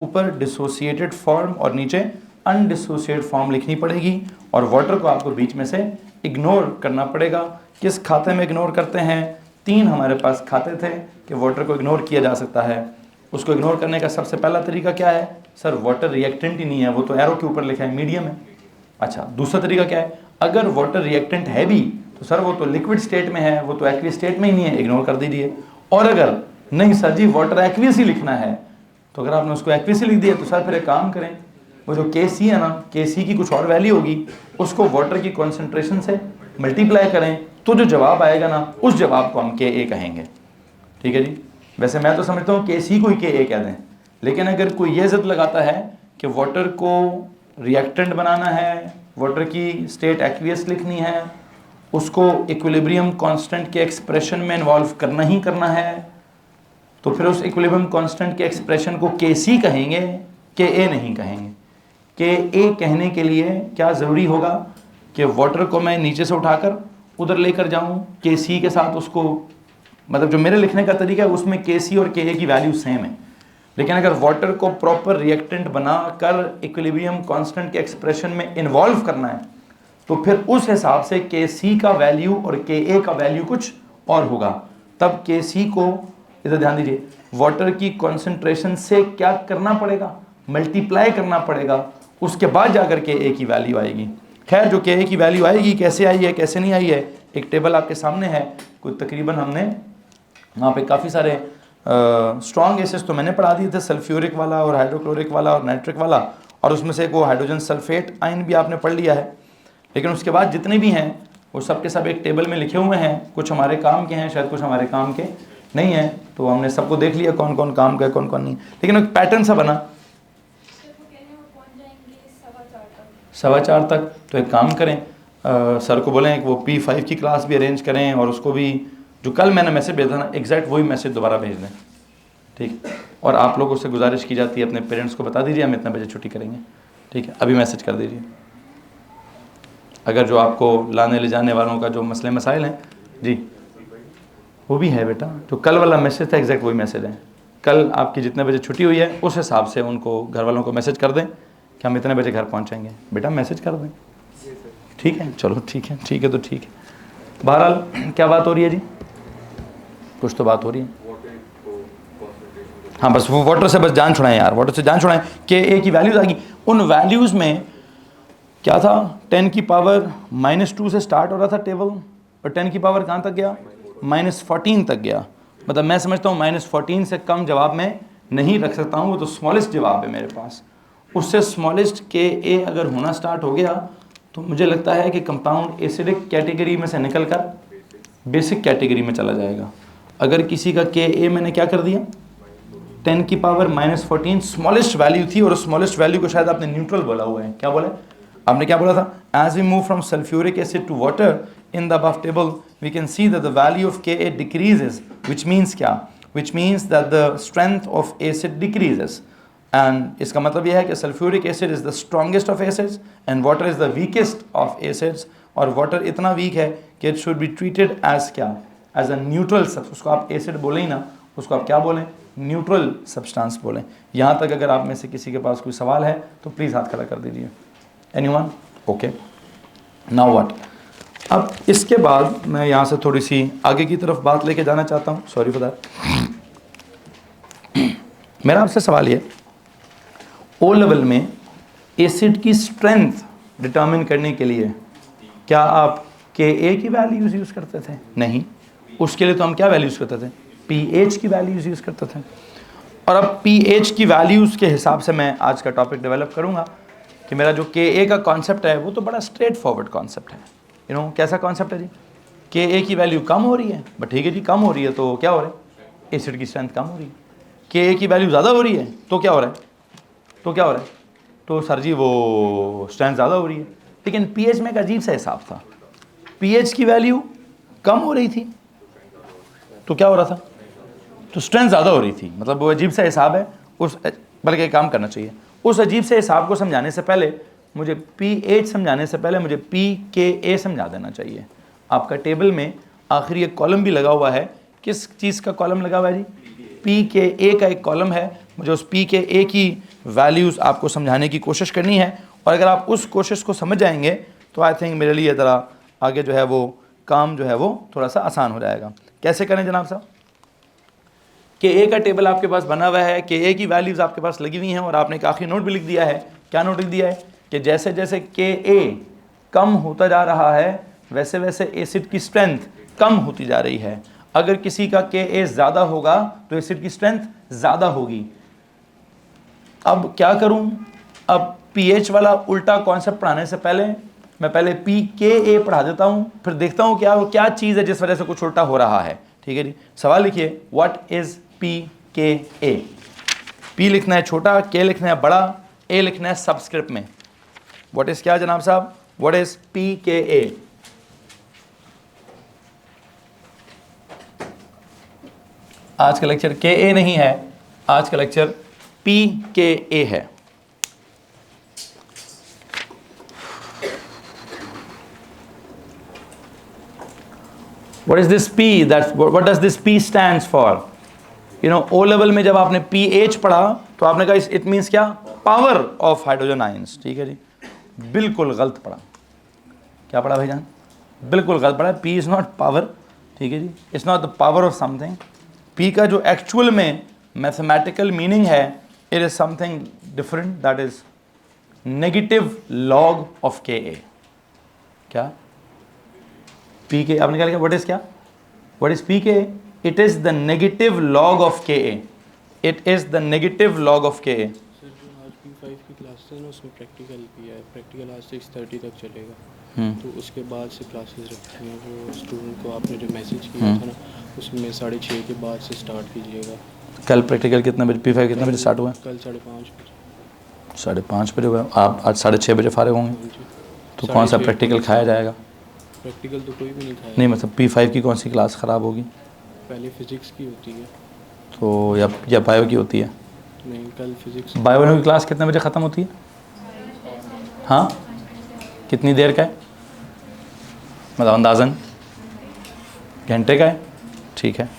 ऊपर dissociated form और नीचे अनडिसोसिएटेड फॉर्म लिखनी पड़ेगी और वाटर को आपको बीच में से इग्नोर करना पड़ेगा। किस खाते में इग्नोर करते हैं? 3 हमारे पास खाते थे कि वाटर को इग्नोर किया जा सकता है। उसको इग्नोर करने का सबसे पहला तरीका क्या है? सर वाटर रिएक्टेंट ही नहीं है, वो तो एरो के ऊपर लिखा है मीडियम है। अच्छा, दूसरा तरीका क्या है? अगर वाटर रिएक्टेंट है भी तो सर वो तो लिक्विड स्टेट में है, वो तो एक्वियस स्टेट में ही नहीं है, इग्नोर कर दीजिए। और अगर नहीं सर जी वाटर एक्वियस ही लिखना है, तो अगर आपने उसको एक्वियस ही लिख दिया तो सर फिर एक काम करें, वो जो Kc है ना, Kc की कुछ और वैल्यू होगी, उसको वाटर की कॉन्सेंट्रेशन से मल्टीप्लाई करें तो जो जवाब आएगा ना, उस जवाब को हम Ka कहेंगे। ठीक है जी। वैसे मैं तो समझता हूँ Kc को ही Ka कह दें, लेकिन अगर कोई ये जिद लगाता है कि वाटर को रिएक्टेंट बनाना है, वाटर की स्टेट एक्वियस लिखनी है, उसको इक्विलिब्रियम कांस्टेंट के एक्सप्रेशन में इन्वॉल्व करना ही करना है, तो फिर उस इक्विलिब्रियम कांस्टेंट के एक्सप्रेशन को Kc कहेंगे, Ka नहीं कहेंगे। Ka कहने के लिए क्या ज़रूरी होगा कि वाटर को मैं नीचे से उठाकर उधर लेकर जाऊं Kc के साथ, उसको मतलब जो मेरे लिखने का तरीका है उसमें Kc और Ka की वैल्यू सेम है। लेकिन अगर वाटर को प्रॉपर रिएक्टेंट बनाकर इक्विलिब्रियम कांस्टेंट के एक्सप्रेशन में इन्वॉल्व करना है, तो फिर उस हिसाब से Kc का वैल्यू और Ka का वैल्यू कुछ और होगा। तब Kc को इधर ध्यान दीजिए, वाटर की कॉन्सेंट्रेशन से क्या करना पड़ेगा? मल्टीप्लाई करना पड़ेगा, उसके बाद जाकर Ka की वैल्यू आएगी। खैर जो Ka की वैल्यू आएगी, कैसे आई है कैसे नहीं आई है, एक टेबल आपके सामने है। कुछ तकरीबन हमने वहाँ पे काफ़ी सारे स्ट्रॉन्ग एसिड्स तो मैंने पढ़ा दिए थे, सल्फ्यूरिक वाला और हाइड्रोक्लोरिक वाला और नाइट्रिक वाला, और उसमें से एक वो हाइड्रोजन सल्फेट आयन भी आपने पढ़ लिया है। लेकिन उसके बाद जितने भी हैं वो सब के सब एक टेबल में लिखे हुए हैं। कुछ हमारे काम के हैं, शायद कुछ हमारे काम के नहीं है, तो हमने सबको देख लिया कौन कौन काम का है कौन कौन नहीं। लेकिन एक पैटर्न सा बना 4:15 तक। तो एक काम करें, सर को बोलें कि वो P5 की क्लास भी अरेंज करें, और उसको भी जो कल मैंने मैसेज भेजा था ना, एग्जैक्ट वही मैसेज दोबारा भेज दें। ठीक। और आप लोगों से गुजारिश की जाती है अपने पेरेंट्स को बता दीजिए हम इतने बजे छुट्टी करेंगे। ठीक है, अभी मैसेज कर दीजिए। अगर जो आपको लाने ले जाने वालों का जो मसले मसाइल हैं जी, वो भी है बेटा, जो कल वाला मैसेज था एग्जैक्ट वही मैसेज है। कल आपकी जितने बजे छुट्टी हुई है उस हिसाब से उनको घर वालों को मैसेज कर दें कि हम इतने बजे घर पहुंचेंगे। बेटा मैसेज कर दें, ठीक है? चलो ठीक है, ठीक है तो ठीक है। बहरहाल क्या बात हो रही है जी? कुछ तो बात हो रही है। हाँ बस वो वाटर से बस जान छुड़ाएं यार, वाटर से जान छुड़ाएं। Ka की वैल्यूज आ गई। उन वैल्यूज़ में क्या था, 10 की पावर -2 से स्टार्ट हो रहा था टेबल, और 10 की पावर कहाँ तक गया? -14 तक गया। मतलब मैं समझता हूँ -14 से कम जवाब मैं नहीं रख सकता हूँ, वो तो स्मॉलेस्ट जवाब है मेरे पास। उससे स्मॉलेस्ट Ka अगर होना स्टार्ट हो गया तो मुझे लगता है कि कंपाउंड एसिडिक कैटेगरी में से निकलकर बेसिक कैटेगरी में चला जाएगा। अगर किसी का Ka मैंने क्या कर दिया, 10 की पावर -14 स्मॉलेस्ट वैल्यू थी, और स्मॉलेस्ट वैल्यू को शायद आपने न्यूट्रल बोला हुआ है। क्या बोला? आपने क्या बोला था? As we move from sulphuric acid to water in the above table we can see that the value of Ka decreases, which means क्या? Which means that the strength of acid decreases. And इसका मतलब यह है कि sulphuric acid is the strongest of acids and water is the weakest of acids. और water इतना weak है कि it should be treated as क्या? As a neutral. उसको आप एसिड बोलें ही ना, उसको आप क्या बोलें? न्यूट्रल सब्सटेंस बोलें। यहाँ तक अगर आप में से किसी के पास कोई सवाल है तो प्लीज़ हाथ खड़ा कर दीजिए। एनीवन? Okay, now what? अब इसके बाद मैं यहाँ से थोड़ी सी आगे की तरफ बात लेके जाना चाहता हूँ। Sorry for that. मेरा आपसे सवाल ये, ओ लेवल में एसिड की स्ट्रेंथ डिटर्मिन करने के लिए क्या आप Ka की वैल्यूज़ यूज़ करते थे? नहीं। उसके लिए तो हम क्या वैल्यूज़ करते थे? pH की वैल्यूज़ यूज़ करते थे। और अब pH की वैल्यूज़ के हिसाब से मैं आज का टॉपिक डेवलप करूँगा कि मेरा जो Ka का कॉन्सेप्ट है वो तो बड़ा स्ट्रेट फॉरवर्ड कॉन्सेप्ट है। यू नो कैसा कॉन्सेप्ट है जी? Ka की वैल्यू कम हो रही है, बट ठीक है जी, कम हो रही है तो क्या हो रहा है? एसिड की स्ट्रेंथ कम हो रही है। Ka की वैल्यू ज़्यादा हो रही है तो क्या हो रहा है? तो सर जी वो स्ट्रेंथ ज़्यादा हो रही है। लेकिन pH में एक अजीब सा हिसाब था, pH की वैल्यू कम हो रही थी तो क्या हो रहा था? तो स्ट्रेंथ ज़्यादा हो रही थी। मतलब वो अजीब सा हिसाब है। उस बल्कि एक काम करना चाहिए, उस अजीब से हिसाब को समझाने से पहले मुझे pH समझाने से पहले मुझे pKa समझा देना चाहिए। आपका टेबल में आखिरी एक कॉलम भी लगा हुआ है। किस चीज़ का कॉलम लगा हुआ है जी? pKa का एक कॉलम है मुझे उस पी के ए की वैल्यूज़ आपको समझाने की कोशिश करनी है, और अगर आप उस कोशिश को समझ जाएंगे तो आई थिंक मेरे लिए ज़रा आगे जो है वो काम जो है वो थोड़ा सा आसान हो जाएगा। कैसे करें जनाब साहब? के ए का टेबल आपके पास बना हुआ है, के ए की वैल्यूज़ आपके पास लगी हुई हैं, और आपने एक आखिरी नोट भी लिख दिया है। क्या नोट लिख दिया है? कि जैसे जैसे के ए कम होता जा रहा है वैसे वैसे एसिड की स्ट्रेंथ कम होती जा रही है। अगर किसी का के ए ज़्यादा होगा तो एसिड की स्ट्रेंथ ज़्यादा होगी। अब क्या करूं? अब पीएच वाला उल्टा कॉन्सेप्ट पढ़ाने से पहले मैं पहले पी के ए पढ़ा देता हूं, फिर देखता हूं क्या चीज़ है जिस वजह से कुछ उल्टा हो रहा है। ठीक है जी, सवाल लिखिए, what is P K A? P लिखना है छोटा, के लिखना है बड़ा, ए लिखना है सबस्क्रिप्ट में। व्हाट इज़ क्या जनाब साहब? व्हाट इज़ पी के ए? आज का लेक्चर के ए नहीं है, आज का लेक्चर पी के ए है। What is this P? What does this P stands for? You know, O level में जब आपने pH पढ़ा तो आपने कहा इट मीन्स क्या? Power of hydrogen ions. ठीक है जी, बिल्कुल गलत पढ़ा। क्या पढ़ा भाईजान? बिल्कुल गलत पढ़ा। P is not power. ठीक है जी, it's not the power of something. P का जो एक्चुअल में मैथमेटिकल मीनिंग है, it is something different, that is negative log of K A. क्या? पी के आपने क्या लिखा? व्हाट इज क्या? What is P K? It is the negative log of K A. It is the negative log of K A. Sir जो आज P5 की class है ना उसमें प्रैक्टिकल भी है, प्रैक्टिकल आज 6:30 तक चलेगा। तो उसके बाद से क्लासेस रखी हैं। वो स्टूडेंट को आपने जो मैसेज किया था ना उसमें 6:30 के बाद से स्टार्ट कीजिएगा। कल प्रैक्टिकल कितने बजे? P5 कितने बजे स्टार्ट हुआ? कल 5:30 बजे। 5:30 बजे हुआ। आप आज 6:30 बजे फारिग होंगे, तो कौन सा प्रैक्टिकल खाया जाएगा? प्रैक्टिकल तो कोई भी नहीं खाया। नहीं मतलब P5 की कौन सी क्लास ख़राब होगी? पहले फिजिक्स की होती है तो या बायो की होती है? नहीं, कल फिजिक्स। बायो की क्लास कितने बजे ख़त्म होती है? हाँ, कितनी देर का है? मतलब अंदाज़न घंटे का है? ठीक है,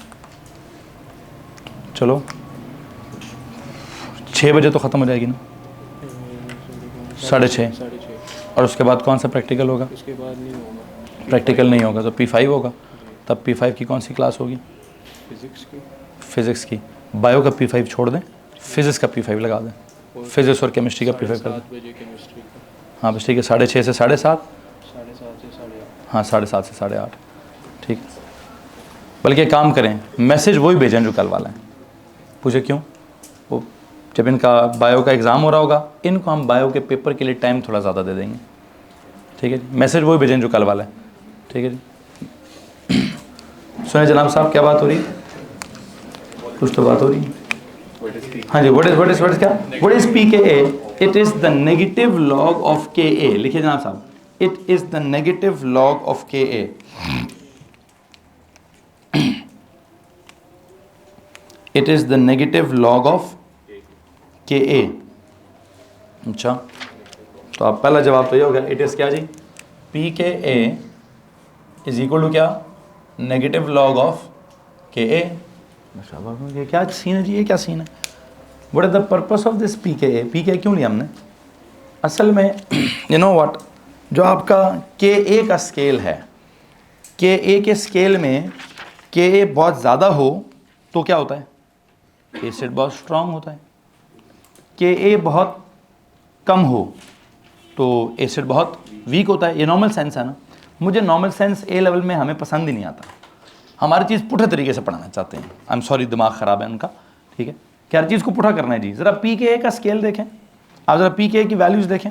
चलो 6 बजे तो ख़त्म हो जाएगी ना? 6:30। और उसके बाद कौन सा प्रैक्टिकल होगा? उसके बाद नहीं होगा प्रैक्टिकल नहीं होगा तो P5 होगा। तब P5 की कौन सी क्लास होगी? फिज़िक्स की। बायो का P5 छोड़ दें, फिज़िक्स का P5 लगा दें। फिज़िक्स और केमिस्ट्री का P5 कर दें। केमिस्ट्री का। हाँ बस ठीक है, 6:30 से 7:30। 7:30 से 8:30। हाँ 7:30 से 8:30। ठीक है, बल्कि काम करें, मैसेज वही भेजें जो कल वाला है। पूछे क्यों? वो जब इनका बायो का एग्ज़ाम हो रहा होगा, इनको हम बायो के पेपर के लिए टाइम थोड़ा ज़्यादा दे देंगे। ठीक है जी, मैसेज वही भेजें जो कल वाला है। ठीक है जी, सुने जनाब साहब क्या बात हो रही है? कुछ तो बात हो रही है। हाँ जी, व्हाट इज क्या? What is P K A? It is the negative log of K A. लिखिए जनाब साहब, it is the negative log of K A. It is the negative log of K A. अच्छा, तो आप पहला जवाब तो ये हो गया। इट इज़ क्या जी? P K A is equal to क्या? नेगेटिव लॉग ऑफ के ए। ये क्या सीन है जी? ये क्या सीन है? What is the purpose of this P K A? P के क्यों लिया हमने? असल में यू नो व्हाट, जो आपका के ए का स्केल है, के ए के स्केल में के ए बहुत ज़्यादा हो तो क्या होता है? एसिड बहुत स्ट्रांग होता है। के ए बहुत कम हो तो एसिड बहुत वीक होता है। ये नॉर्मल सेंस है ना। मुझे नॉर्मल सेंस ए लेवल में हमें पसंद ही नहीं आता। हमारी चीज़ पुठे तरीके से पढ़ाना चाहते हैं। आई एम सॉरी, दिमाग ख़राब है उनका। ठीक है, क्या चीज़ को पुठा करना है जी? ज़रा पी के ए का स्केल देखें आप, ज़रा पी के ए की वैल्यूज़ देखें।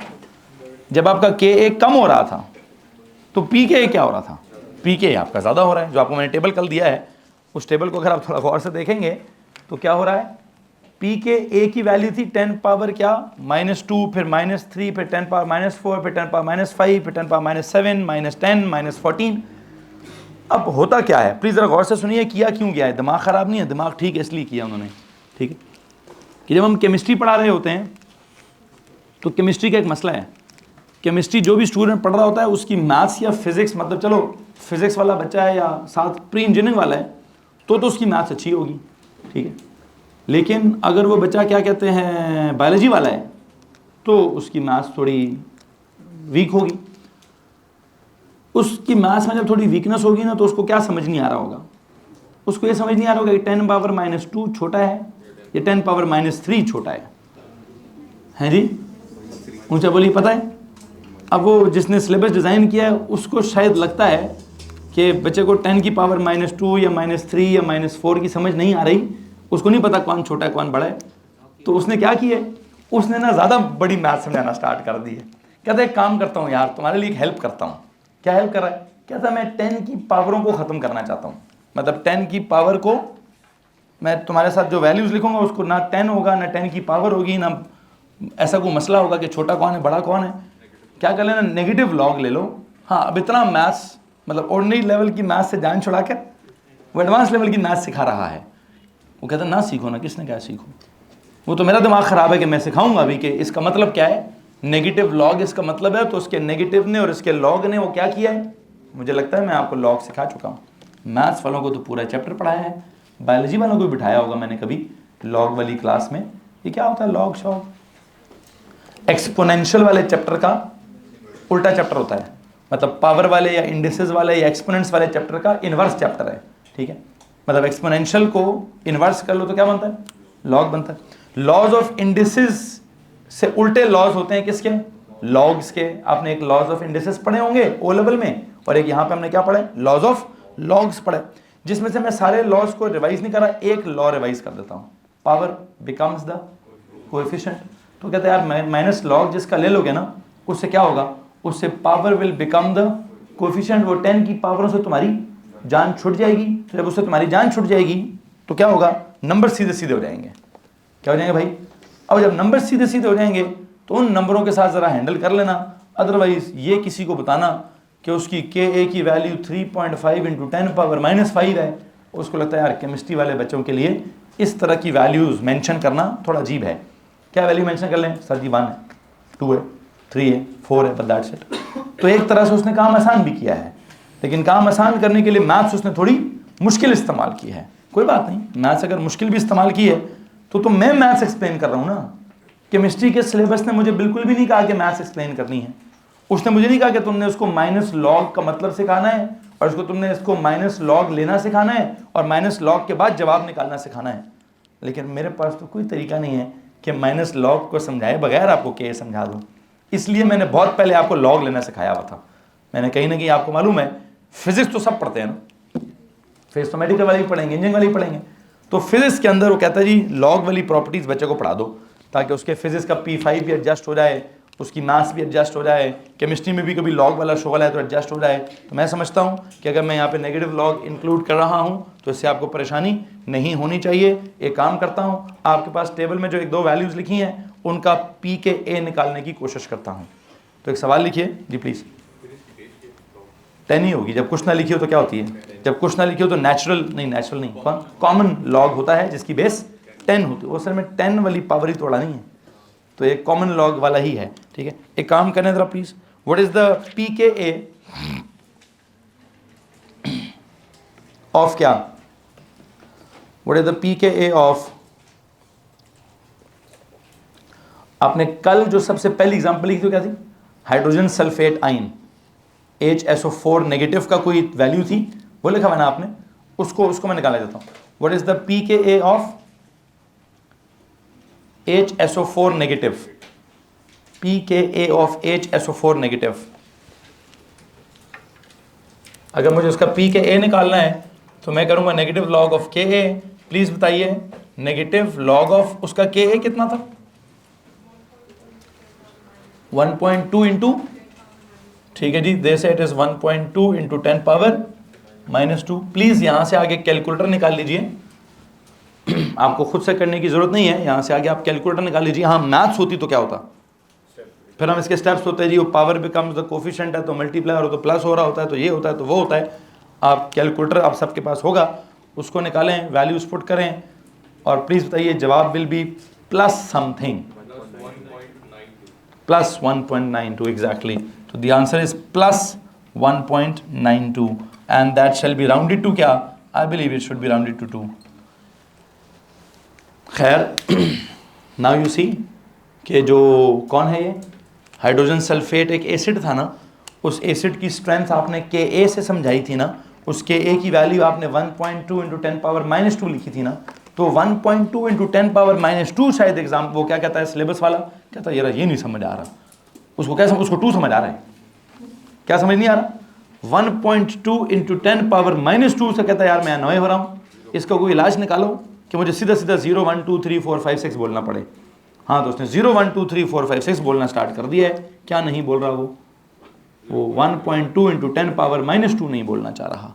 जब आपका के ए कम हो रहा था तो पी के ए क्या हो रहा था? पी के ए आपका ज़्यादा हो रहा है। जो आपको मैंने टेबल कल दिया है, उस टेबल को अगर आप थोड़ा गौर से देखेंगे तो क्या हो रहा है? पी के ए की वैल्यू थी 10 पावर क्या? -2, फिर -3, फिर 10 पावर -4, फिर 10 पावर -5, फिर 10 पावर -7, -10, -14। अब होता क्या है? प्लीज़ ज़रा गौर से सुनिए, किया क्यों गया है? दिमाग ख़राब नहीं है, दिमाग ठीक है इसलिए किया उन्होंने। ठीक है, कि जब हम केमिस्ट्री पढ़ा रहे होते हैं तो केमिस्ट्री का एक मसला है। केमिस्ट्री जो भी स्टूडेंट पढ़ रहा होता है उसकी मैथ्स या फिज़िक्स, मतलब चलो फिज़िक्स वाला बच्चा है या साथ प्री इंजीनियरिंग वाला है तो उसकी मैथ्स अच्छी होगी। ठीक है, लेकिन अगर वो बच्चा क्या कहते हैं बायोलॉजी वाला है तो उसकी मैथ्स थोड़ी वीक होगी। उसकी मैथ्स में जब थोड़ी वीकनेस होगी ना तो उसको क्या समझ नहीं आ रहा होगा, उसको ये समझ नहीं आ रहा होगा कि 10 पावर -2 छोटा है या 10 पावर -3 छोटा है जी, ऊंचा बोलिए पता है। अब वो जिसने सिलेबस डिज़ाइन किया है उसको शायद लगता है कि बच्चे को 10 की पावर -2 या -3 या -4 की समझ नहीं आ रही, उसको नहीं पता कौन छोटा है कौन बड़ा है। तो उसने क्या किया है, उसने ना ज़्यादा बड़ी मैथ समझाना स्टार्ट कर दी है। कहता है एक काम करता हूँ यार, तुम्हारे लिए एक हेल्प करता हूँ। क्या हेल्प कर रहा है? कहता है मैं 10 की पावरों को ख़त्म करना चाहता हूँ, मतलब 10 की पावर को मैं तुम्हारे साथ जो वैल्यूज़ लिखूंगा उसको ना 10 होगा ना 10 की पावर होगी, ना ऐसा कोई मसला होगा कि छोटा कौन है बड़ा कौन है। क्या कर लेना, नेगेटिव लॉग ले लो। हाँ, अब इतना मैथ्स मतलब ऑर्डिनरी लेवल की मैथ्स से जान छुड़ा कर वो एडवांस लेवल की मैथ्स सिखा रहा है। वो कहता है ना सीखो ना, किसने क्या सीखो, वो तो मेरा दिमाग ख़राब है कि मैं सिखाऊंगा अभी कि इसका मतलब क्या है, नेगेटिव लॉग इसका मतलब है। तो उसके नेगेटिव ने और इसके लॉग ने वो क्या किया है, मुझे लगता है मैं आपको लॉग सिखा चुका हूँ। मैथ्स वालों को तो पूरा चैप्टर पढ़ाया है, बायोलॉजी वालों को बिठाया होगा मैंने कभी लॉग वाली क्लास में। ये क्या होता है लॉग शॉग? एक्सपोनेंशियल वाले चैप्टर का उल्टा चैप्टर होता है, मतलब पावर वाले या इंडिसेस वाले या एक्सपोनेंट्स वाले चैप्टर का इन्वर्स चैप्टर है, ठीक है। मतलब एक्सपोनेंशियल को इन्वर्स कर लो तो क्या बनता है, लॉग बनता है। लॉज ऑफ इंडिसेस से उल्टे लॉज होते हैं किसके, लॉग्स के। आपने एक लॉज ऑफ इंडिसेस पढ़े होंगे ओ लेवल में, और एक यहाँ पे हमने क्या पढ़े, लॉज ऑफ लॉग्स पढ़े, जिसमें से मैं सारे लॉज को रिवाइज नहीं कर रहा, एक लॉ रिवाइज कर देता हूँ, पावर बिकम्स द कोएफिशिएंट। तो कहते हैं यार माइनस लॉग जिसका ले लोगे ना उससे क्या होगा, उससे power will become the coefficient. वो 10 की पावरों से तुम्हारी जान छूट जाएगी। तो जब उससे तुम्हारी जान छूट जाएगी तो क्या होगा, नंबर सीधे सीधे हो जाएंगे। क्या हो जाएंगे भाई? अब जब नंबर सीधे सीधे हो जाएंगे तो उन नंबरों के साथ ज़रा हैंडल कर लेना। अदरवाइज ये किसी को बताना कि उसकी के की वैल्यू 3.5 × 10 पावर -5 है, उसको लगता है यार केमिस्ट्री वाले बच्चों के लिए इस तरह की वैल्यूज़ मेंशन करना थोड़ा अजीब है। क्या वैल्यू मेंशन कर लें, सर जी 1 है, 2 है, 3 है, 4 है, बट दैट्स इट। तो एक तरह से उसने काम आसान भी किया है, लेकिन काम आसान करने के लिए मैथ्स उसने थोड़ी मुश्किल इस्तेमाल की है। कोई बात नहीं, मैथ्स अगर मुश्किल भी इस्तेमाल की है तो मैं मैथ्स एक्सप्लेन कर रहा हूँ ना। केमिस्ट्री के सिलेबस ने मुझे बिल्कुल भी नहीं कहा कि मैथ्स एक्सप्लेन करनी है। उसने मुझे नहीं कहा कि तुमने उसको माइनस लॉग का मतलब सिखाना है और उसको तुमने इसको माइनस लॉग लेना सिखाना है और माइनस लॉग के बाद जवाब निकालना सिखाना है। लेकिन मेरे पास तो कोई तरीका नहीं है कि माइनस लॉग को समझाए बगैर आपको के समझा दूँ। इसलिए मैंने बहुत पहले आपको लॉग लेना सिखाया हुआ था। मैंने कहीं ना कहीं, आपको मालूम है फिजिक्स तो सब पढ़ते हैं ना, फिजिक्स तो मेडिकल वाले भी पढ़ेंगे, इंजीनियरिंग वाले भी पढ़ेंगे। तो फिजिक्स के अंदर वो कहता है जी लॉग वाली प्रॉपर्टीज़ बच्चे को पढ़ा दो ताकि उसके फिजिक्स का P5 भी एडजस्ट हो जाए, उसकी मैथ्स भी एडजस्ट हो जाए, केमिस्ट्री में भी कभी लॉग वाला शोगल है तो एडजस्ट हो जाए। तो मैं समझता हूँ कि अगर मैं यहाँ पे नेगेटिव लॉग इंक्लूड कर रहा हूँ तो इससे आपको परेशानी नहीं होनी चाहिए। एक काम करता हूँ, आपके पास टेबल में जो 1-2 वैल्यूज़ लिखी हैं उनका PKA निकालने की कोशिश करता हूँ। तो एक सवाल लिखिए जी प्लीज़। 10 ही होगी, जब कुछ ना लिखी हो तो क्या होती है, जब कुछ ना लिखी हो तो नेचुरल नहीं, कॉमन लॉग होता है जिसकी बेस 10 होती है। वो सर में 10 वाली पावर ही तोड़ा नहीं है, तो एक कॉमन लॉग वाला ही है, ठीक है। एक काम करें जरा please, what is the PKA of क्या, what is the PKA of, आपने कल जो सबसे पहली एग्जांपल लिखी थी क्या थी, hydrogen sulphate ion HSO4 negative का कोई वैल्यू थी, वो लिखा मैंने आपने, उसको मैं निकाला देता हूँ। What is the PKA of HSO4 negative, PKA of HSO4 negative. अगर मुझे उसका PKA निकालना है तो मैं करूंगा negative log of KA। Please बताइए नेगेटिव लॉग ऑफ उसका KA कितना था, 1.2 इंटू, ठीक है जी, जैसे it is 1.2 into 10 power -2। Please यहां से आगे कैलकुलेटर निकाल लीजिए, आपको खुद से करने की जरूरत नहीं है, यहां से आगे आप कैलकुलेटर निकाल लीजिए। हाँ मैथ्स होती तो क्या होता, फिर हम इसके स्टेप्स होते हैं जी, वो पावर बिकम्स द कोफिशिएंट है तो मल्टीप्लायर हो तो प्लस हो रहा होता है, तो ये होता है तो वो होता है। आप कैलकुलेटर आप सबके पास होगा, उसको निकालें, वैल्यूज पुट करें और प्लीज बताइए जवाब will be plus something, plus 1.92 exactly. तो the answer is plus 1.92 and that shall be rounded to क्या, I believe it should be rounded to 2। खैर नाउ यू सी कि जो कौन है ये हाइड्रोजन सल्फेट एक एसिड था ना, उस एसिड की स्ट्रेंथ आपने Ka से समझाई थी ना, उस Ka की वैल्यू आपने 1.2 इंटू 10 पावर -2 लिखी थी ना, तो 1.2 इंटू 10 पावर -2 शायद एग्जाम वो क्या कहता है सिलेबस वाला, कहता है यार ये नहीं समझ आ रहा, उसको क्या उसको 2 समझ आ रहा है, क्या समझ नहीं आ रहा, 1.2 इंटू 10 पावर -2 से कहता है यार मैं अनोय हो रहा हूँ, इसका कोई इलाज निकालो कि मुझे सीधा सीधा 0 1 2 3 4 5 6 बोलना पड़े। हाँ तो उसने 0 1 2 3 4 5 6 बोलना स्टार्ट कर दिया है, क्या नहीं बोल रहा वो 1.2 इंटू 10 पावर -2 नहीं बोलना चाह रहा।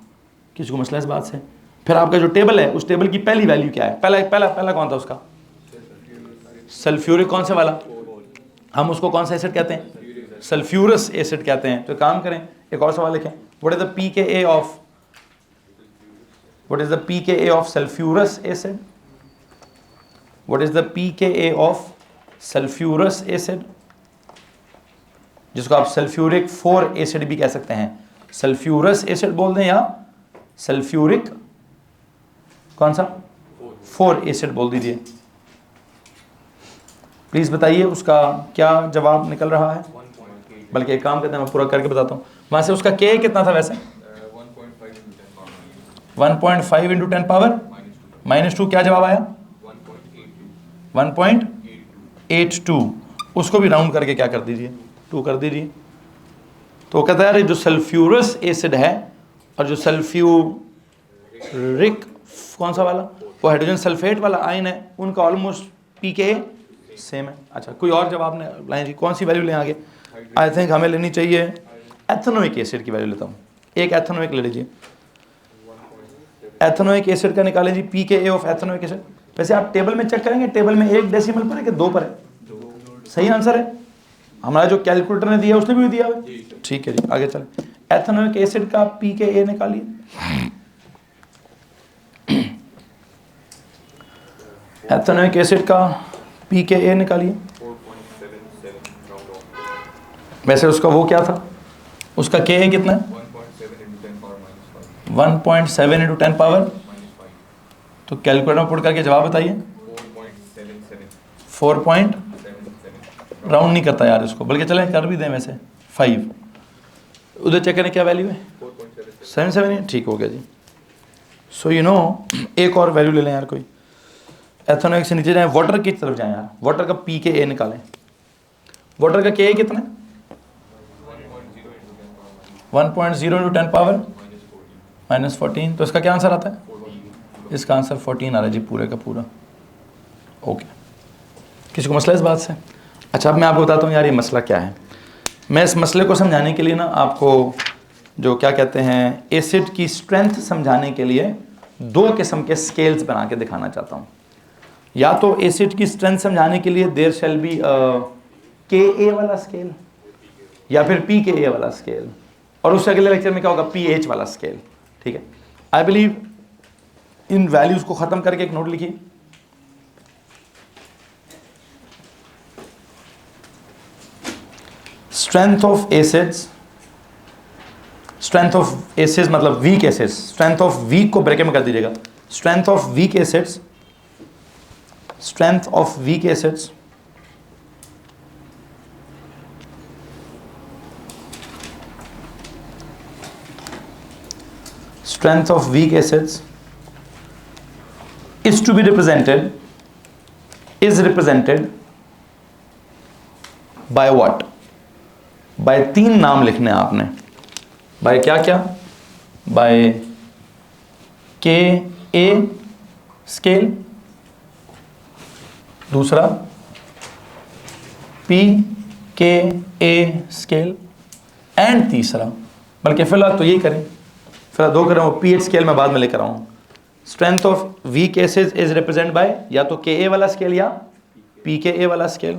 किसी को मसला इस बात से? फिर आपका जो टेबल है उस टेबल की पहली वैल्यू क्या है, पहला कौन था उसका, सल्फ्यूरिक, कौन सा वाला, हम उसको कौन सा एसिड कहते हैं, सल्फ्यूरस एसिड कहते हैं। तो काम करें एक और सवाल लिखें, what is the pKa of sulfurous acid, what is the pKa of sulfurous acid, जिसको आप सल्फ्यूरिक 4 एसिड भी कह सकते हैं, सल्फ्यूरस एसिड बोल दें या सल्फ्यूरिक कौन सा 4 एसिड बोल दीजिए। प्लीज बताइए उसका क्या जवाब निकल रहा है, बल्कि एक काम करते हैं मैं पूरा करके बताता हूँ। वहां से उसका Ka कितना था वैसे, 1.5 इंटू 10 पावर -2, क्या जवाब आया 1.82, उसको भी राउंड करके क्या कर दीजिए 2 कर दीजिए। तो कहता है यार जो सल्फ्यूरस एसिड है और जो सल्फ्यूरिक कौन सा वाला, वो हाइड्रोजन सल्फेट वाला आयन है, उनका ऑलमोस्ट pKa सेम है। अच्छा कोई और जवाब ने लाइन जी, कौन सी वैल्यू लें आगे, आई थिंक हमें लेनी चाहिए एथेनोइक एसिड की वैल्यू लेता हूँ, एक एथेनोइक ले लीजिए, एथेनोइक एसिड का निकालें जी pKa ऑफ एथेनोइक एसिड। वैसे आप टेबल में चेक करेंगे, टेबल में 1 डेसिमल पर है कि 2 पर है, सही आंसर है, हमारा जो कैलकुलेटर ने दिया उसने भी दिया है, ठीक है जी आगे चलें। एथेनोइक एसिड का pKa निकालिए, एथेनोइक एसिड का pKa निकालिए। वैसे उसका वो क्या था, उसका Ka कितना है 1.7 इंटू 10 पावर, तो कैलकुलेटर में पुट करके जवाब बताइए 4 पॉइंट, राउंड नहीं करता यार इसको, बल्कि चलें कर भी दें वैसे 5, उधर चेक करें क्या वैल्यू है 7 ठीक हो गया जी। सो यू नो एक और वैल्यू ले लें यार कोई, एथेनोइक से नीचे जाएं, वाटर की तरफ जाएं यार, वाटर का pKa निकालें, वाटर का Ka कितना है 1.0 इंटू 10 पावर -14, तो इसका क्या आंसर आता है, इसका आंसर 14 आ रहा है जी पूरे का पूरा। ओके किसी को मसला इस बात से? अच्छा अब मैं आपको बताता हूँ यार ये मसला क्या है। मैं इस मसले को समझाने के लिए ना आपको जो क्या कहते हैं एसिड की स्ट्रेंथ समझाने के लिए 2 किस्म के स्केल्स बना के दिखाना चाहता हूँ। या तो एसिड की स्ट्रेंथ समझाने के लिए देयर शैल बी Ka वाला स्केल या फिर pKa वाला स्केल, और उससे अगले लेक्चर में क्या होगा pH वाला स्केल, ठीक है। आई बिलीव इन वैल्यूज को खत्म करके एक नोट लिखिए, strength of acids, strength of acids मतलब weak acids, strength of weak को ब्रैकेट में कर दीजिएगा, strength of weak acids, strength of weak acids strength of weak acids is represented by what, by 3 नाम लिखने हैं आपने, by क्या क्या, by Ka स्केल, दूसरा pKa स्केल, एंड तीसरा, बल्कि फिलहाल तो यही करें, फिर 2 करें, वो pH स्केल में बाद में लेकर आऊँ। Strength of weak acids is represent by या तो Ka वाला स्केल या pKa वाला स्केल।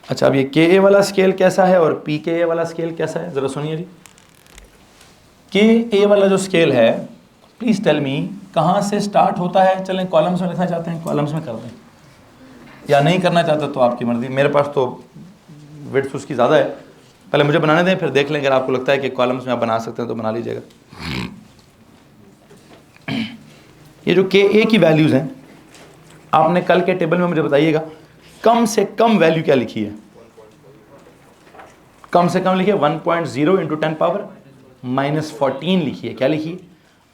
अच्छा अब ये Ka वाला स्केल कैसा है और pKa वाला स्केल कैसा है ज़रा सुनिए जी। Ka वाला जो स्केल है प्लीज़ टेल मी कहाँ से स्टार्ट होता है, चलें कॉलम्स में लिखना चाहते हैं कॉलम्स में कर दें, या नहीं करना चाहते तो आपकी मर्ज़ी, मेरे पास तो विड्थ उसकी ज़्यादा है, पहले मुझे बनाने दें फिर देख लें, अगर आपको लगता है कि कॉलम्स में आप बना सकते हैं तो बना लीजिएगा। ये जो Ka की वैल्यूज़ हैं आपने कल के टेबल में मुझे बताइएगा कम से कम वैल्यू क्या लिखी है? कम से कम लिखिए 1.0 इंटू 10 पावर -14 लिखी है। क्या लिखी है?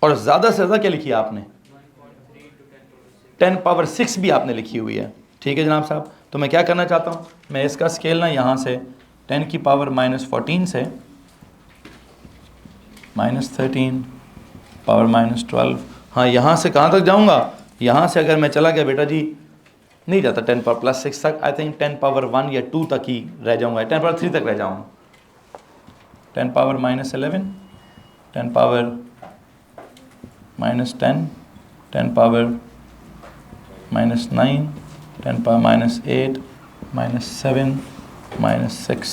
और ज़्यादा से ज़्यादा क्या लिखी है आपने? 10 पावर 6 भी आपने लिखी हुई है। ठीक है जनाब साहब, तो मैं क्या करना चाहता हूँ, मैं इसका स्केल ना यहाँ से 10 की पावर -14 से -13 पावर -12, हाँ यहाँ से कहाँ तक जाऊँगा? यहाँ से अगर मैं चला गया बेटा जी, नहीं जाता 10 पावर +6 तक, आई थिंक 10 पावर 1 या 2 तक ही रह जाऊँगा, 10 पावर 3 तक रह जाऊँगा। 10 power -11, 10 power -10, 10 power -9, 10 power -8, -7, -6,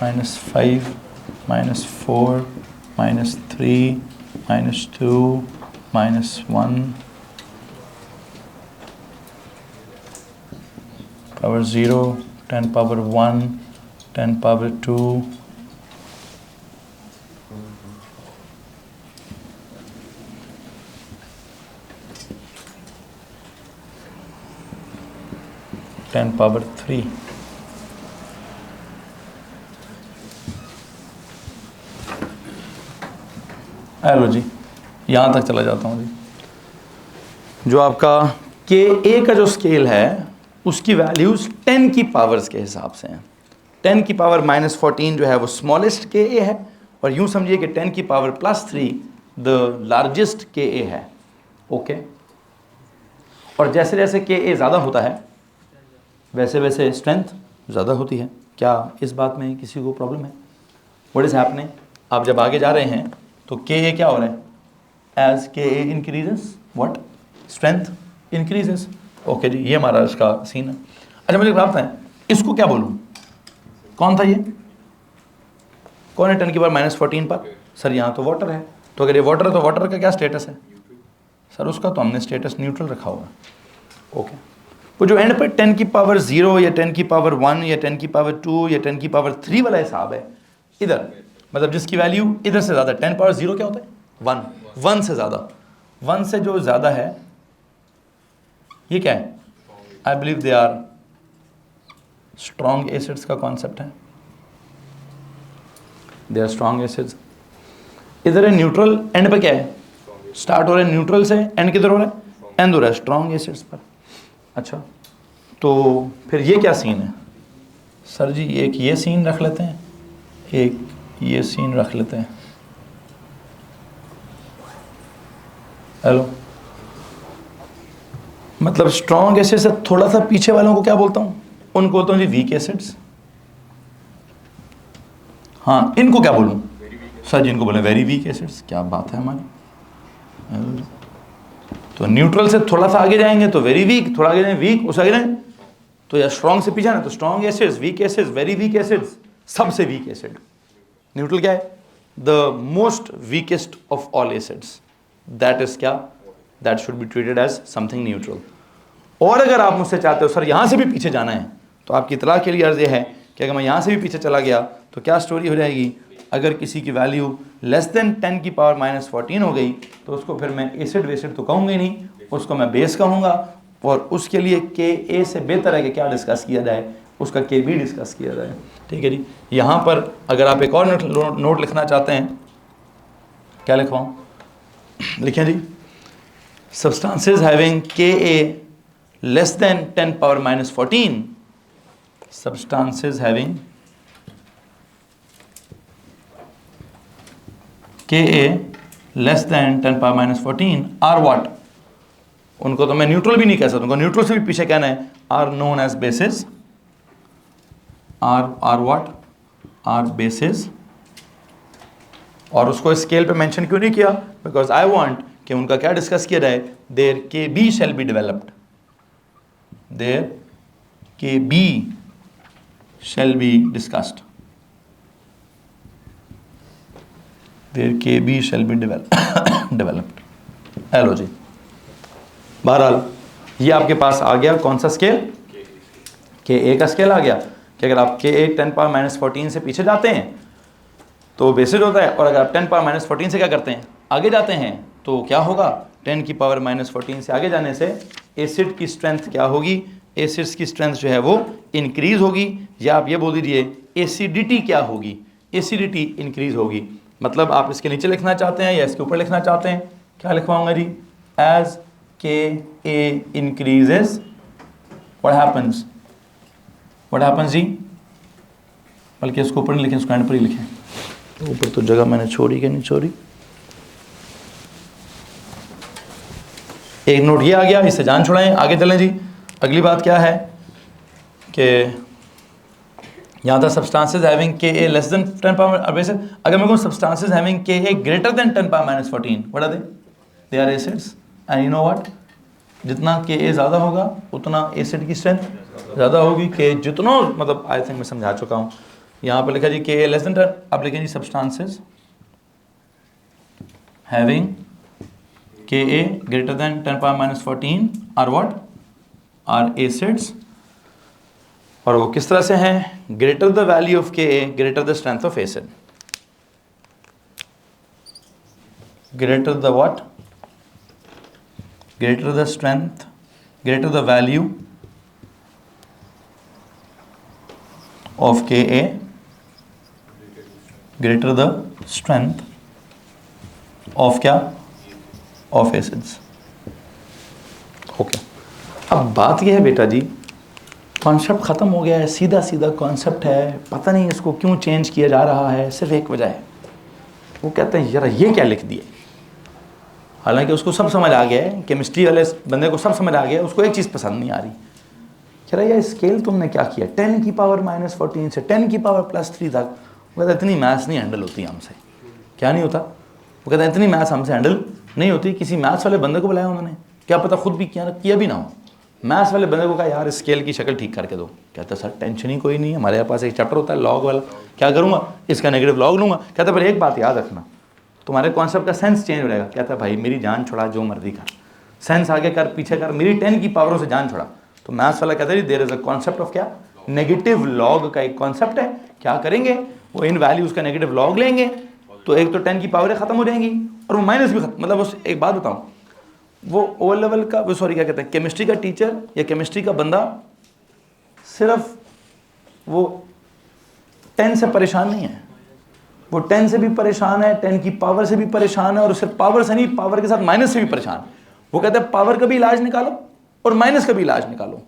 -5, -4, -3, -2, -1, power 0, 10 power 1, 10 power 2, 10 power 3, hello जी, यहाँ तक चला जाता हूँ जी। जो आपका के ए का जो स्केल है उसकी वैल्यूज़ 10 की पावर्स के हिसाब से हैं। 10 की पावर -14 जो है वो स्मॉलेस्ट के ए है, और यूँ समझिए कि 10 की पावर +3 द लार्जेस्ट के ए है। ओके, और जैसे जैसे के ए ज़्यादा होता है वैसे वैसे स्ट्रेंथ ज़्यादा होती है। क्या इस बात में किसी को प्रॉब्लम है? What is happening? आप जब आगे जा रहे हैं तो के ए क्या हो रहा है? As K A increases what? Strength increases. Okay जी, ये हमारा इसका सीन है। अच्छा मुझे बात है, इसको क्या बोलूँ? कौन था ये? कौन है 10 की पावर -14 पर? सर यहाँ तो वाटर है। तो अगर ये वाटर है तो वाटर का क्या स्टेटस है? सर उसका तो हमने स्टेटस न्यूट्रल रखा हुआ है। ओके, वो जो एंड पर 10 की पावर 0 या 10 की पावर 1 या 10 की पावर 2 या 10 की पावर 3 वाला हिसाब है, इधर मतलब जिसकी वैल्यू इधर से ज़्यादा, 10 पावर 0 क्या होता है? 1 से ज़्यादा, 1 से जो ज़्यादा है ये क्या है? I believe they are strong acids का कॉन्सेप्ट है। They are strong acids. इधर है न्यूट्रल, एंड पे क्या है? स्टार्ट हो रहा है न्यूट्रल से, एंड किधर हो रहा है? एंड हो रहा है स्ट्रॉन्ग एसिड्स पर। अच्छा, तो फिर ये क्या सीन है? सर जी एक ये सीन रख लेते हैं, एक ये सीन रख लेते हैं। हेलो, मतलब स्ट्रॉन्ग एसिड से थोड़ा सा पीछे वालों को क्या बोलता हूँ? उनको बोलता हूँ जी वीक एसिड्स। हाँ, इनको क्या बोलूँ? सर जी इनको बोले वेरी वीक एसिड्स। क्या बात है हमारी। तो न्यूट्रल से थोड़ा सा आगे जाएंगे तो वेरी वीक, थोड़ा आगे जाएंगे वीक, उससे आगे जाएंगे तो या स्ट्रॉन्ग से पीछे ना तो strong acids, weak acids, very weak acids, सबसे वीक एसिड। न्यूट्रल क्या है? The most weakest of all acids. That is क्या? That should be treated as something neutral. और अगर आप मुझसे चाहते हो सर यहाँ से भी पीछे जाना है, तो आपकी इतला के लिए अर्ज ये है कि अगर मैं यहाँ से भी पीछे चला गया तो क्या स्टोरी हो जाएगी? अगर किसी की वैल्यू लेस देन 10 की पावर -14 हो गई तो उसको फिर मैं एसिड वेसिड तो कहूँगा ही नहीं, उसको मैं बेस कहूँगा। और उसके लिए के ए से बेहतर है कि क्या डिस्कस किया जाए? उसका के बी डिस्कस किया जाए। ठीक है जी। यहाँ पर अगर आप एक और नोट लिखना चाहते हैं, क्या लिखवाऊँ? लिखें जी, substances having Ka less than 10 power -14, substances having Ka less than 10 power -14 are what? उनको तो मैं न्यूट्रल भी नहीं कह सकता, उनको न्यूट्रल से भी पीछे कहना है, are known as bases, are what? are bases। और उसको स्केल पे मेंशन क्यों नहीं किया? बिकॉज आई वांट कि उनका क्या डिस्कस किया जाए? There K B shall be developed, there K B shall be discussed, there K B shall be developed. Hello जी, बहरहाल ये आपके पास आ गया कौन सा स्केल? के ए का स्केल आ गया कि अगर आप के ए 10 पावर -14 से पीछे जाते हैं तो बेसिड होता है, और अगर आप 10 पावर -14 से क्या करते हैं? आगे जाते हैं तो क्या होगा? 10 की पावर -14 से आगे जाने से एसिड की स्ट्रेंथ क्या होगी, एसिड्स की स्ट्रेंथ जो है वो इंक्रीज होगी, या आप ये बोल दीजिए एसिडिटी क्या होगी, एसिडिटी इंक्रीज होगी। मतलब आप इसके नीचे लिखना चाहते हैं या इसके ऊपर लिखना चाहते हैं, क्या लिखवाऊंगा जी, as Ka increases what happens जी, बल्कि इसको ऊपर नहीं लिखें, इसको एंड पर ही लिखें, तो ऊपर तो जगह मैंने छोड़ी कि नहीं छोड़ी। एक नोट ये आ गया, इससे जान छुड़ाएं, आगे चलें जी। अगली बात क्या है कि यहाँ था substances having Ka less than 10 power, अब वैसे अगर मैं कहूँ substances having Ka greater than 10 power minus 14, what are they are acids, and you know what, जितना Ka ज़्यादा होगा उतना एसिड की स्ट्रेंथ ज़्यादा होगी। Ka जितना, मतलब आई थिंक मैं समझा चुका हूँ। यहाँ पर लिखा जी Ka लेस देन 10, अब लिखें जी substances having Ka greater than 10 power minus 14 are what, are acids, और वो किस तरह से हैं, greater the value of Ka greater the strength of acid, greater the what, greater the strength, greater the value of Ka, greater the strength of क्या, of acids। Okay, अब बात यह है बेटा जी, कॉन्सेप्ट ख़त्म हो गया है, सीधा सीधा कॉन्सेप्ट है, पता नहीं इसको क्यों चेंज किया जा रहा है, सिर्फ एक वजह है, वो कहते हैं यार ये क्या लिख दिए। हालांकि उसको सब समझ आ गया है, केमिस्ट्री वाले बंदे को सब समझ आ गया है, उसको एक चीज़ पसंद नहीं आ रही, कह रहा यार स्केल तुमने क्या किया, 10 की पावर माइनस 14 से 10 की पावर प्लस 3 तक। वो कहता इतनी मैथ्स नहीं हैंडल होती हमसे। क्या नहीं होता? वो कहता इतनी मैथ्स हमसे हैंडल नहीं होती। किसी मैथ्स वाले बंदे को बुलाया उन्होंने, क्या पता खुद भी किया भी ना हो। मैथ्स वाले बंदे को कहा यार स्केल की शक्ल ठीक करके दो। कहता सर टेंशन ही कोई नहीं है, हमारे पास एक चैप्टर होता है लॉग वाला, क्या करूँगा, इसका नेगेटिव लॉग लूँगा। कहता पर एक बात याद रखना, तुम्हारे कॉन्सेप्ट का सेंस चेंज हो जाएगा। कहता भाई मेरी जान छुड़ा, जो मर्जी कर, सेंस आगे कर पीछे कर, मेरी 10 की पावरों से जान छुड़ा। तो मैथ्स वाला कहता है there is a concept of क्या, नेगेटिव लॉग का एक कॉन्सेप्ट है। क्या करेंगे, वो इन वैल्यूज का नेगेटिव लॉग लेंगे तो एक तो 10 की पावरें खत्म हो जाएंगी और वो माइनस भी खत्म। मतलब उस एक बात बताऊं, वो ओ लेवल का, वो सॉरी क्या कहते हैं, केमिस्ट्री का टीचर या केमिस्ट्री का बंदा सिर्फ वो 10 से परेशान नहीं है, वो 10 से भी परेशान है, 10 की पावर से भी परेशान है, और सिर्फ पावर से नहीं, पावर के साथ माइनस से भी परेशान। वो कहते हैं पावर का भी इलाज निकालो और माइनस का भी इलाज निकालो।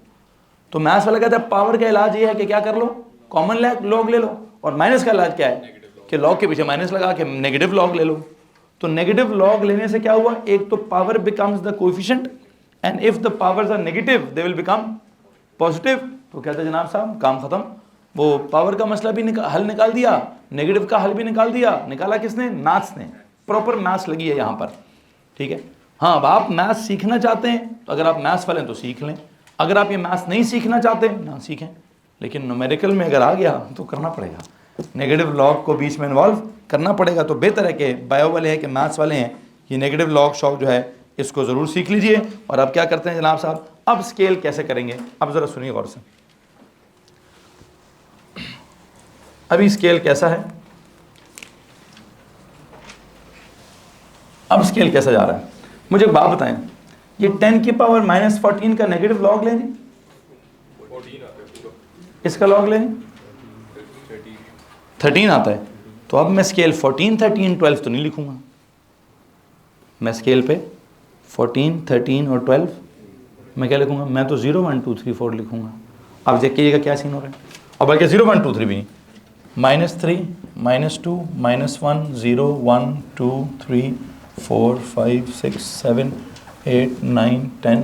तो मैथ्स वाला कहता है पावर का इलाज ये है कि क्या कर लो, कॉमन लॉग ले लो, और माइनस का इलाज क्या है कि लॉग के पीछे माइनस लगा के नेगेटिव लॉग ले लो। तो नेगेटिव लॉग लेने से क्या हुआ, एक तो power becomes the coefficient and if the powers are negative they will become positive. तो कहते हैं जनाब साहब काम खत्म, वो पावर का मसला भी हल निकाल दिया, नेगेटिव का हल भी निकाल दिया। निकाला किसने, मैथ्स ने। प्रॉपर मैथ्स लगी है यहाँ पर, ठीक है। हाँ, अब आप मैथ्स सीखना चाहते हैं तो अगर आप मैथ्स वाले हैं तो सीख लें, अगर आप ये मैथ्स नहीं सीखना चाहते ना सीखें, लेकिन न्यूमेरिकल में अगर आ गया तो करना पड़ेगा, नेगेटिव लॉग को बीच में इन्वॉल्व करना पड़ेगा। तो बेहतर है कि बायो वाले हैं कि मैथ्स वाले हैं, ये नेगेटिव लॉग शॉक जो है इसको ज़रूर सीख लीजिए। और अब क्या करते हैं जनाब साहब, अब स्केल कैसे करेंगे, अब ज़रा सुनिए गौर से। अभी स्केल कैसा है, अब स्केल कैसा जा रहा है, मुझे एक बात बताएं, ये 10 की पावर माइनस 14 का नेगेटिव लॉग लेंगे, इसका लॉग लेंगे 13 आता है। तो अब मैं स्केल 14, 13, 12 तो नहीं लिखूंगा, मैं स्केल पे 14, 13 और 12 मैं क्या लिखूंगा, मैं तो 0, 1, 2, 3, 4 लिखूंगा। अब देखिएगा क्या सीन हो रहा है, और बल्कि 0, 1, 2, 3 भी नहीं, -3, -2, -1, 0, 1, 2, 3, 4, 5, 6, 7, 8, 9, 10,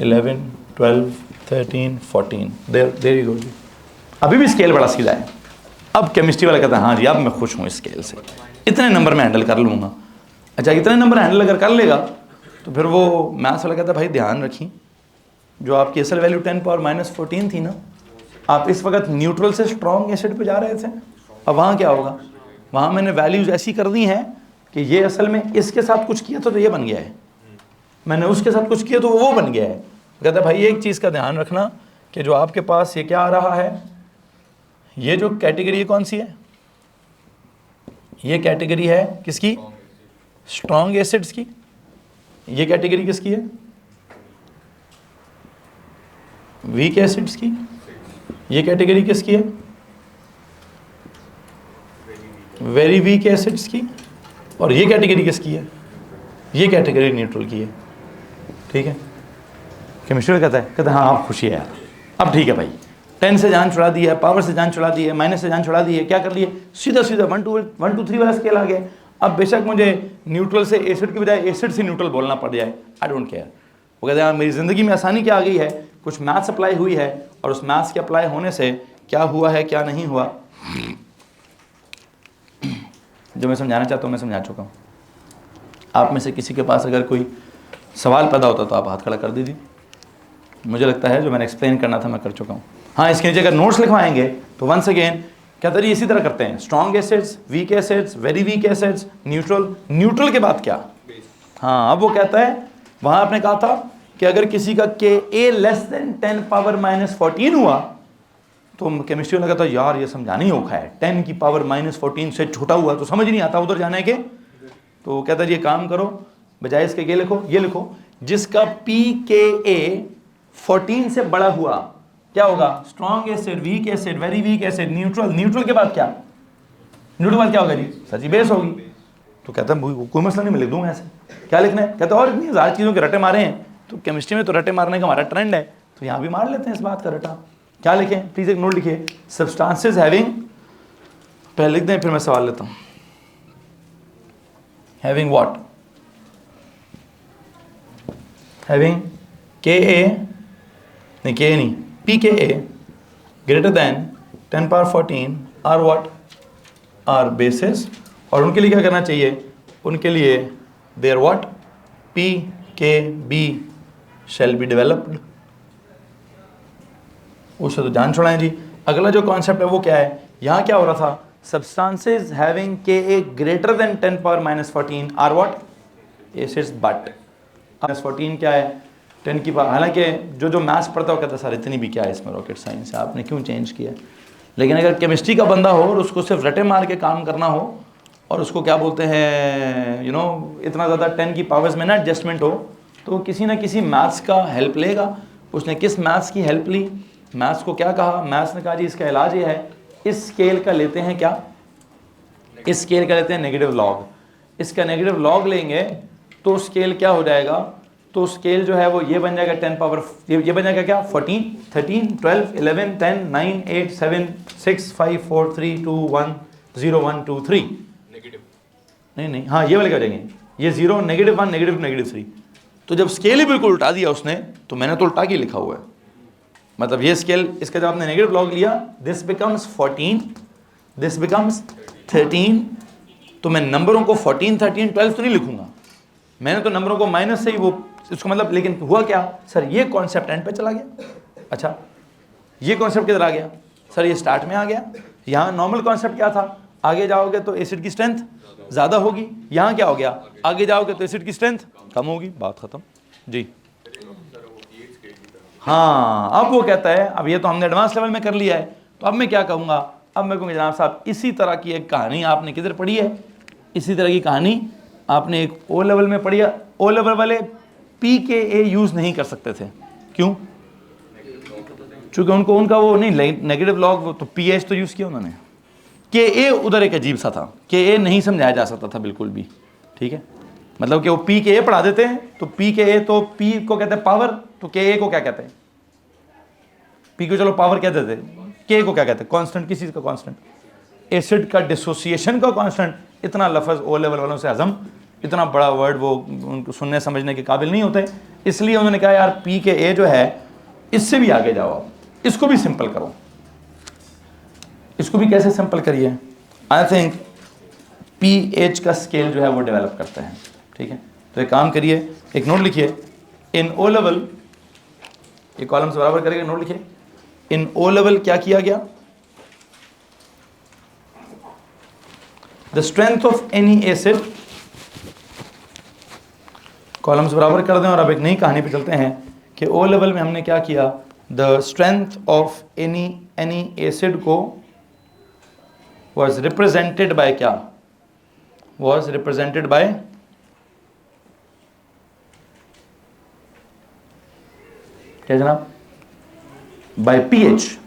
11, 12, 13, 14, देयर यू गो। अभी भी स्केल बड़ा सीधा है। अब केमिस्ट्री वाला कहता है हाँ जी अब मैं खुश हूँ, इस स्केल से इतने नंबर में हैंडल कर लूँगा। अच्छा, इतने नंबर हैंडल अगर कर लेगा तो फिर वो मैथ्स वाला कहता है भाई ध्यान रखिए, जो आपकी असल वैल्यू 10 पावर माइनस 14 थी ना, आप इस वक्त न्यूट्रल से स्ट्रॉन्ग एसिड पे जा रहे थे। अब वहाँ क्या होगा, वहाँ मैंने वैल्यूज ऐसी कर दी हैं कि ये असल में इसके साथ कुछ किया तो ये बन गया है, मैंने उसके साथ कुछ किया तो वो बन गया है। कहता है भाई एक चीज़ का ध्यान रखना कि जो आपके पास ये क्या आ रहा है, ये जो कैटेगरी कौन सी है, ये कैटेगरी है किसकी, स्ट्रॉन्ग एसिड्स की। ये कैटेगरी किसकी है, वीक एसिड्स की। ये कैटेगरी किसकी है? वेरी वीक एसिड्स की। और ये कैटेगरी किसकी है? ये कैटेगरी न्यूट्रल की है। ठीक है, केमिस्ट्री कहता है हाँ आप खुशी है यार, अब ठीक है भाई, 10 से जान छुड़ा दी है, पावर से जान छुड़ा दी है, माइनस से जान छुड़ा दी है, क्या कर लिए, सीधा सीधा 1 2 3 वाला स्केल आ गया। अब बेशक मुझे न्यूट्रल से एसिड की बजाय एसिड से न्यूट्रल बोलना पड़ जाए, आई डोंट केयर। वो कहते हैं मेरी ज़िंदगी में आसानी क्या आ गई है, कुछ मैथ्स अप्लाई हुई है और उस मैथ्स के अप्लाई होने से क्या हुआ है क्या नहीं हुआ, जो मैं समझाना चाहता हूँ मैं समझा चुका हूँ। आप में से किसी के पास अगर कोई सवाल पैदा होता तो आप हाथ खड़ा कर दीजिए। मुझे लगता है जो मैंने एक्सप्लेन करना था मैं कर चुका हूँ। हाँ, इसके नीचे अगर नोट्स लिखवाएंगे तो वंस अगेन क्या तरी इसी तरह करते हैं, strong acids, weak acids, very weak acids, neutral. Neutral के बाद क्या? हाँ, अब वो कहता है वहाँ आपने कहा था कि अगर किसी का Ka लेस देन 10 पावर -14 हुआ तो केमिस्ट्री में लगा था यार ये समझाना ही औखा है, 10 की पावर -14 से छोटा हुआ तो समझ नहीं आता उधर जाने के। तो वो कहता है ये काम करो, बजाय इसके ये लिखो, ये लिखो जिसका pKa 14 से बड़ा हुआ क्या होगा? Strong acid, weak acid, very weak acid, neutral. Neutral के बाद क्या? न्यूट्रल के बाद क्या होगा जी? सची बेस होगी। तो कहता है कोई मसला नहीं, मैं लिख दूंगा ऐसे, क्या लिखना है? कहता है और इतनी हज़ार चीज़ों के रटे मारे हैं, तो केमिस्ट्री में तो रटे मारने का हमारा ट्रेंड है, तो यहाँ भी मार लेते हैं इस बात का रटा। क्या लिखें? प्लीज़ एक नोट लिखिए, सब्सटेंसेस हैविंग, पहले लिख दें फिर मैं सवाल लेता हूँ। Having what? हैविंग Ka नहीं, Ka नहीं, pKa greater than 10 power 14 are what? Are bases. और उनके लिए क्या करना चाहिए? उनके लिए there what? pKb shall be developed. उससे तो जान छुड़ाएं जी। अगला जो कॉन्सेप्ट है वो क्या है? यहाँ क्या हो रहा था? Substances having Ka greater than 10 power -14 are what? Acids. But -14 क्या है? 10 की पावर। हालांकि जो मैथ्स पढ़ता हो कहता है सर इतनी भी क्या है इसमें, रॉकेट साइंस है, आपने क्यों चेंज किया? लेकिन अगर केमिस्ट्री का बंदा हो और उसको सिर्फ रटे मार के काम करना हो और उसको क्या बोलते हैं इतना ज़्यादा 10 की पावर्स में ना एडजस्टमेंट हो, तो किसी ना किसी मैथ्स का हेल्प लेगा। उसने किस मैथ्स की हेल्प ली? मैथ्स को क्या कहा? मैथ्स ने कहा जी इसका इलाज ये है, इस स्केल का लेते हैं क्या? इस स्केल का लेते हैं नेगेटिव लॉग। इसका नेगेटिव लॉग लेंगे तो स्केल क्या हो जाएगा? तो स्केल जो है वो ये बन जाएगा 10 पावर, ये बन जाएगा क्या? 14, 13, 12, 11, 10, 9, 8, 7, 6, 5, 4, 3, 2, 1, 0, 1, 2, 3। नेगेटिव नहीं, हाँ ये वाले क्या हो जाएंगे? ये 0, -1, -3। तो जब स्केल ही बिल्कुल उल्टा दिया उसने, तो मैंने तो उल्टा के लिखा हुआ है, मतलब ये स्केल, इसका जब आपने नेगेटिव लॉग लिया, दिस बिकम्स 14, दिस बिकम्स 13। तो मैं नंबरों को 14, 13, 12 तो नहीं लिखूंगा, मैंने तो नंबरों को माइनस से ही वो इसको, मतलब लेकिन हुआ क्या सर? ये कॉन्सेप्ट एंड पे चला गया। अच्छा, ये कॉन्सेप्ट किधर आ गया सर? ये स्टार्ट में आ गया। यहाँ नॉर्मल कॉन्सेप्ट क्या था? आगे जाओगे तो एसिड की स्ट्रेंथ ज़्यादा होगी। यहाँ क्या हो गया? आगे जाओगे तो एसिड की स्ट्रेंथ कम होगी। बात खत्म जी। हाँ, अब वो कहता है अब ये तो हमने एडवांस लेवल में कर लिया है, तो अब मैं क्या कहूँगा? अब मैं कहूँगा जनाब साहब इसी तरह की एक कहानी आपने किधर पढ़ी है? इसी तरह की कहानी आपने एक ओ लेवल में पढ़ी है। ओ लेवल वाले pKa यूज़ नहीं कर सकते थे, क्यों? चूँकि उनका वो नहीं, नेगेटिव लॉग, तो pH तो यूज़ किया उन्होंने। Ka उधर एक अजीब सा था, Ka नहीं समझाया जा सकता था बिल्कुल भी, ठीक है? मतलब कि वो pKa पढ़ा देते हैं, तो pKa तो P को कहते हैं पावर, तो Ka को क्या कहते हैं? P को चलो पावर कहते थे, K को क्या कहते हैं? कांस्टेंट। किस चीज़ का कांस्टेंट? एसिड का डिसोसिएशन का कांस्टेंट। इतना लफ्ज़ ओ लेवल वालों से हजम, इतना बड़ा वर्ड वो उनको सुनने समझने के काबिल नहीं होते, इसलिए उन्होंने कहा यार pKa जो है इससे भी आगे जाओ, आप इसको भी सिंपल करो। इसको भी कैसे सिंपल करिए? आई थिंक pH का स्केल जो है वो डेवलप करते हैं, ठीक है? तो एक काम करिए, एक नोट लिखिए, इन ओ लेवल, ये कॉलम से बराबर करेंगे, नोट लिखिए, इन ओ लेवल क्या किया गया? The strength of any acid, columns बराबर कर दें और अब एक नई कहानी पे चलते हैं कि ओ लेवल में हमने क्या किया? The strength of any acid को was represented by क्या? was represented by क्या जनाब? by pH.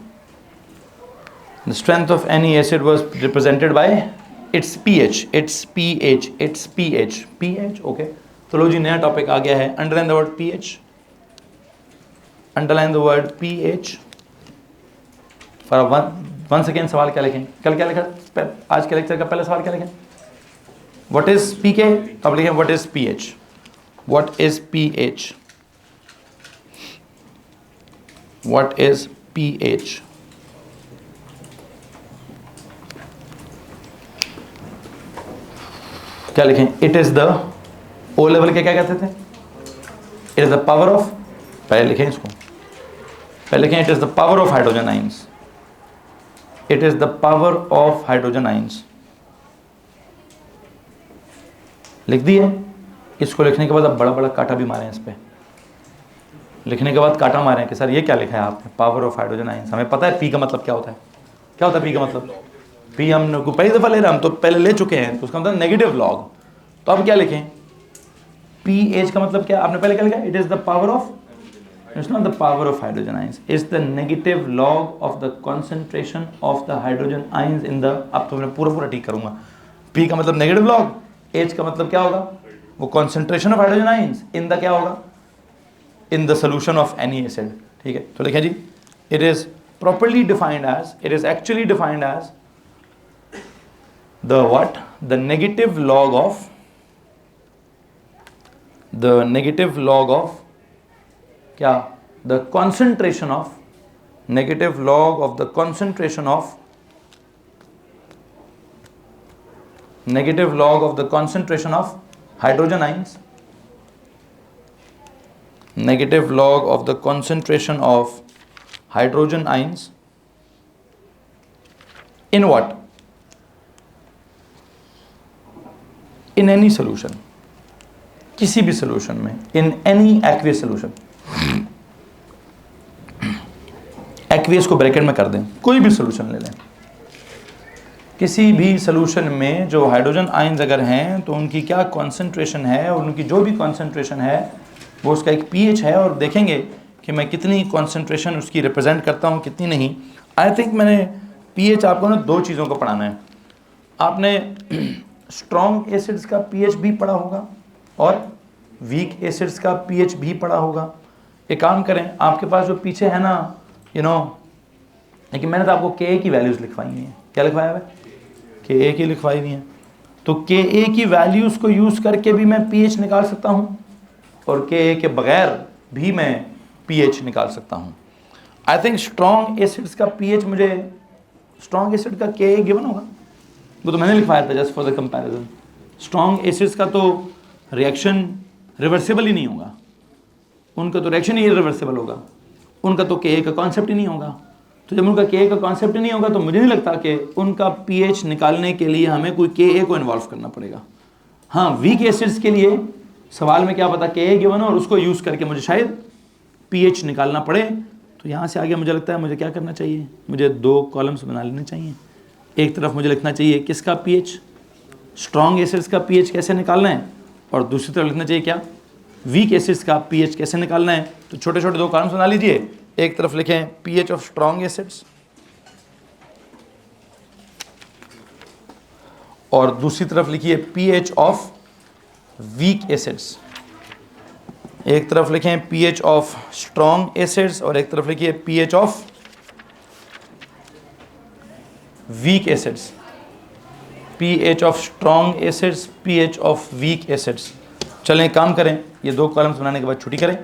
The strength of any acid was represented by its pH. Its pH. Its pH. pH. Okay. तो लो जी नया टॉपिक आ गया है. Underline the word pH. Underline the word pH. For one second सवाल क्या लिखें? कल क्या लिखा? आज के लेक्चर का पहला सवाल क्या लिखें? What is pK? अब लिखें what is pH. What is pH? What is pH? क्या लिखें? It is the O level के क्या कहते थे? It is the power of, पहले लिखें इसको, पहले लिखें it is the power of hydrogen ions. It is the power of hydrogen ions. लिख दिए. इसको लिखने के बाद अब बड़ा बड़ा काटा भी मारे हैं इस पे. लिखने के बाद काटा मारे हैं कि सर ये क्या लिखा है आपने, पावर ऑफ हाइड्रोजन आयंस. हमें पता है पी का मतलब क्या होता है. क्या होता है पी का मतलब? पी हम को पहली दफ़ा ले रहे हैं, हम तो पहले ले चुके हैं, तो उसका मतलब नेगेटिव लॉग. तो अब क्या लिखें? पी एच का मतलब क्या आपने पहले क्या लिखा? It is the power of, it's not the power of hydrogen ions, it's the negative log of the concentration of the hydrogen ions in the. अब तो मैं पूरा ठीक करूंगा. पी का मतलब नेगेटिव लॉग, एच का मतलब क्या होगा? वो concentration of hydrogen ions in the क्या होगा? In the solution of any acid. ठीक है, तो लिखें जी. It is properly defined as, it is actually defined as the what? The negative log of, the negative log of क्या? The concentration of, negative log of the concentration of, negative log of the concentration of hydrogen ions, negative log of the concentration of hydrogen ions in what? In any solution, किसी भी solution में, in any aqueous solution. aqueous को bracket में कर दें, कोई भी solution ले लें. किसी भी solution में जो हाइड्रोजन आयंस अगर हैं तो उनकी क्या कॉन्सेंट्रेशन है, और उनकी जो भी कॉन्सेंट्रेशन है वो उसका एक pH है, और देखेंगे कि मैं कितनी कंसंट्रेशन उसकी रिप्रेजेंट करता हूँ, कितनी नहीं. आई थिंक मैंने pH आपको ना दो चीज़ों को पढ़ाना है. आपने स्ट्रॉन्ग एसिड्स का pH भी पढ़ा होगा और वीक एसिड्स का pH भी पढ़ा होगा. एक काम करें, आपके पास जो पीछे है ना, लेकिन मैंने तो आपको Ka की वैल्यूज़ लिखवाई हुई हैं. क्या लिखवाया है? Ka की लिखवाई हुई हैं. तो Ka की वैल्यूज़ को यूज़ करके भी मैं pH निकाल सकता हूँ, और Ka के बगैर भी मैं pH निकाल सकता हूँ. आई थिंक स्ट्रॉन्ग एसिड्स का pH, मुझे स्ट्रॉन्ग एसिड का Ka गिवन होगा, वो तो मैंने लिखवाया था just for the comparison. Strong acids का तो रिएक्शन रिवर्सिबल ही नहीं होगा, उनका तो रिएक्शन ही रिवर्सिबल होगा, उनका तो Ka का कॉन्सेप्ट ही नहीं होगा. तो जब उनका Ka का कॉन्सेप्ट ही नहीं होगा तो मुझे नहीं लगता कि उनका pH निकालने के लिए हमें कोई Ka को इन्वॉल्व करना पड़ेगा. हाँ, वीक एसिड्स के लिए सवाल में क्या पता Ka गिवन हो और उसको यूज़ करके मुझे शायद pH निकालना पड़े. तो यहाँ से आगे मुझे लगता है मुझे क्या करना चाहिए, मुझे दो कॉलम्स बना लेने चाहिए. एक तरफ मुझे लिखना चाहिए किसका pH, स्ट्रॉन्ग एसिड्स का pH कैसे निकालना है, और दूसरी तरफ लिखना चाहिए क्या, वीक एसिड्स का pH कैसे निकालना है. तो छोटे छोटे दो कॉलम्स बना लीजिए. एक तरफ लिखें pH ऑफ स्ट्रॉन्ग एसिड्स, और दूसरी तरफ लिखिए pH ऑफ वीक एसिड्स. एक तरफ लिखें pH ऑफ स्ट्रॉन्ग एसिड्स और एक तरफ लिखिए pH of weak acids. pH of strong acids, pH of weak acids. चलें काम करें, ये दो कॉलम्स बनाने के बाद छुट्टी करें.